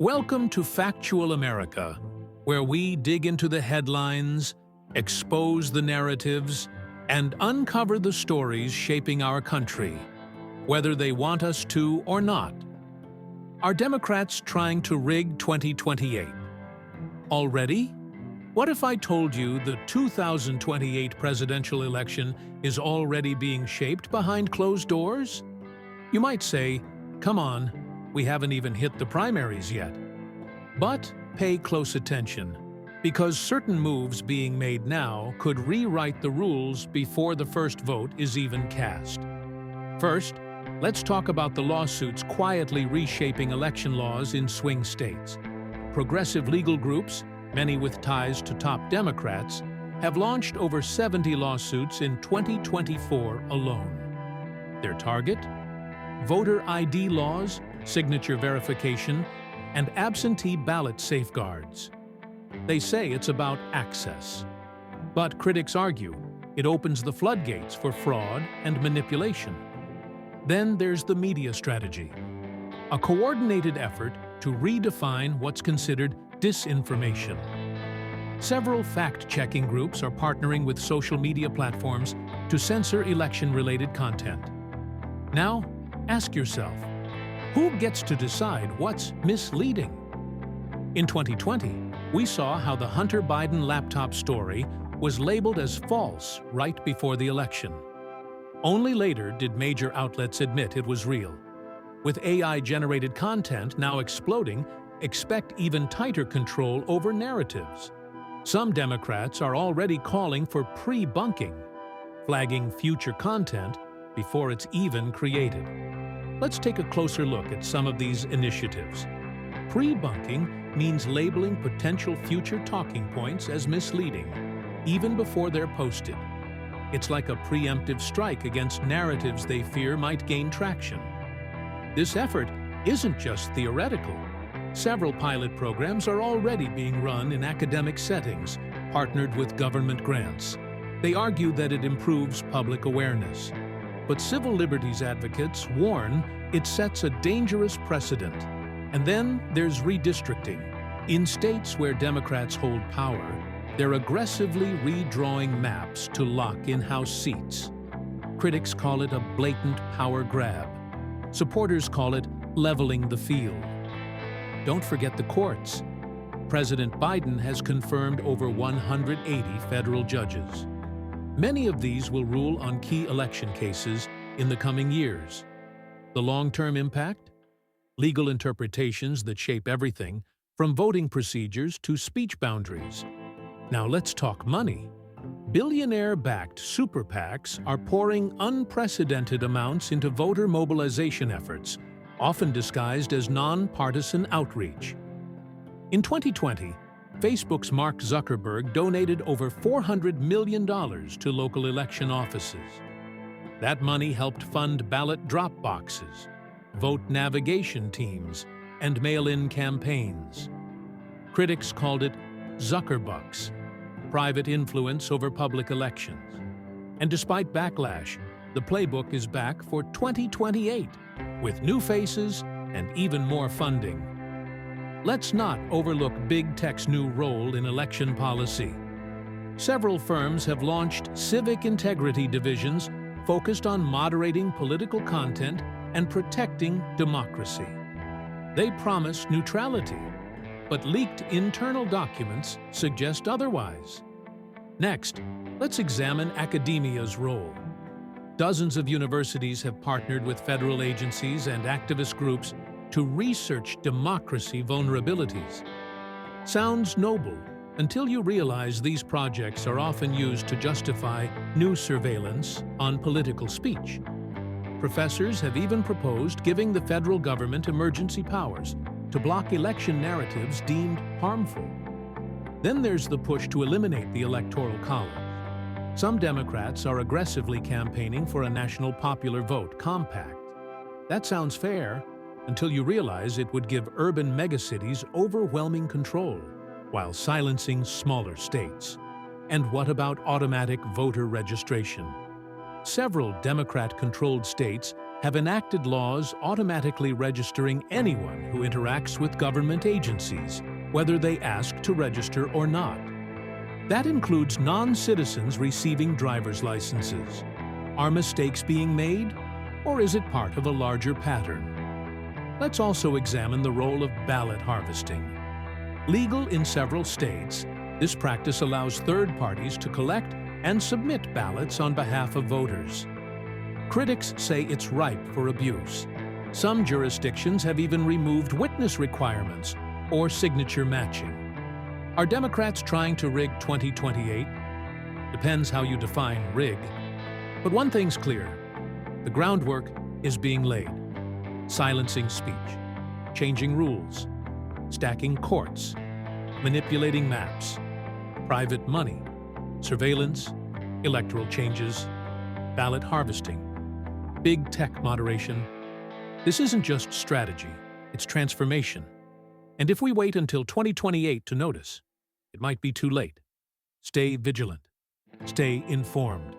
Welcome to Factual America, where we dig into the headlines, expose the narratives, and uncover the stories shaping our country, whether they want us to or not. Are Democrats trying to rig 2028? Already? What if I told you the 2028 presidential election is already being shaped behind closed doors? You might say, come on, we haven't even hit the primaries yet. But pay close attention, because certain moves being made now could rewrite the rules before the first vote is even cast. First, let's talk about the lawsuits quietly reshaping election laws in swing states. Progressive legal groups, many with ties to top Democrats, have launched over 70 lawsuits in 2024 alone. Their target? Voter ID laws, signature verification, and absentee ballot safeguards. They say it's about access. But critics argue it opens the floodgates for fraud and manipulation. Then there's the media strategy, a coordinated effort to redefine what's considered disinformation. Several fact-checking groups are partnering with social media platforms to censor election-related content. Now, ask yourself, who gets to decide what's misleading? In 2020, we saw how the Hunter Biden laptop story was labeled as false right before the election. Only later did major outlets admit it was real. With AI-generated content now exploding, expect even tighter control over narratives. Some Democrats are already calling for pre-bunking, flagging future content before it's even created. Let's take a closer look at some of these initiatives. Pre-bunking means labeling potential future talking points as misleading, even before they're posted. It's like a preemptive strike against narratives they fear might gain traction. This effort isn't just theoretical. Several pilot programs are already being run in academic settings, partnered with government grants. They argue that it improves public awareness. But civil liberties advocates warn it sets a dangerous precedent. And then there's redistricting. In states where Democrats hold power, they're aggressively redrawing maps to lock in House seats. Critics call it a blatant power grab. Supporters call it leveling the field. Don't forget the courts. President Biden has confirmed over 180 federal judges. Many of these will rule on key election cases in the coming years. The long-term impact? Legal interpretations that shape everything, from voting procedures to speech boundaries. Now let's talk money. Billionaire-backed super PACs are pouring unprecedented amounts into voter mobilization efforts, often disguised as non-partisan outreach. In 2020, Facebook's Mark Zuckerberg donated over $400 million to local election offices. That money helped fund ballot drop boxes, vote navigation teams, and mail-in campaigns. Critics called it Zuckerbucks, private influence over public elections. And despite backlash, the playbook is back for 2028, with new faces and even more funding. Let's not overlook big tech's new role in election policy. Several firms have launched civic integrity divisions focused on moderating political content and protecting democracy. They promise neutrality, but leaked internal documents suggest otherwise. Next, let's examine academia's role. Dozens of universities have partnered with federal agencies and activist groups to research democracy vulnerabilities. Sounds noble until you realize these projects are often used to justify new surveillance on political speech. Professors have even proposed giving the federal government emergency powers to block election narratives deemed harmful. Then there's the push to eliminate the Electoral College. Some Democrats are aggressively campaigning for a national popular vote compact. That sounds fair, until you realize it would give urban megacities overwhelming control, while silencing smaller states. And what about automatic voter registration? Several Democrat-controlled states have enacted laws automatically registering anyone who interacts with government agencies, whether they ask to register or not. That includes non-citizens receiving driver's licenses. Are mistakes being made, or is it part of a larger pattern? Let's also examine the role of ballot harvesting. Legal in several states, this practice allows third parties to collect and submit ballots on behalf of voters. Critics say it's ripe for abuse. Some jurisdictions have even removed witness requirements or signature matching. Are Democrats trying to rig 2028? Depends how you define rig. But one thing's clear: the groundwork is being laid. Silencing speech, changing rules, stacking courts, manipulating maps, private money, surveillance, electoral changes, ballot harvesting, big tech moderation. This isn't just strategy, it's transformation. And if we wait until 2028 to notice, it might be too late. Stay vigilant, stay informed,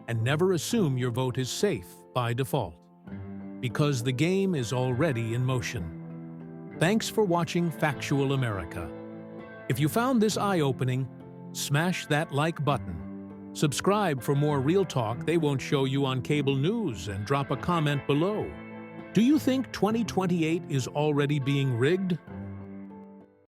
and never assume your vote is safe by default, because the game is already in motion. Thanks for watching Factual America. If you found this eye-opening, smash that like button. Subscribe for more real talk they won't show you on cable news, and drop a comment below. Do you think 2028 is already being rigged,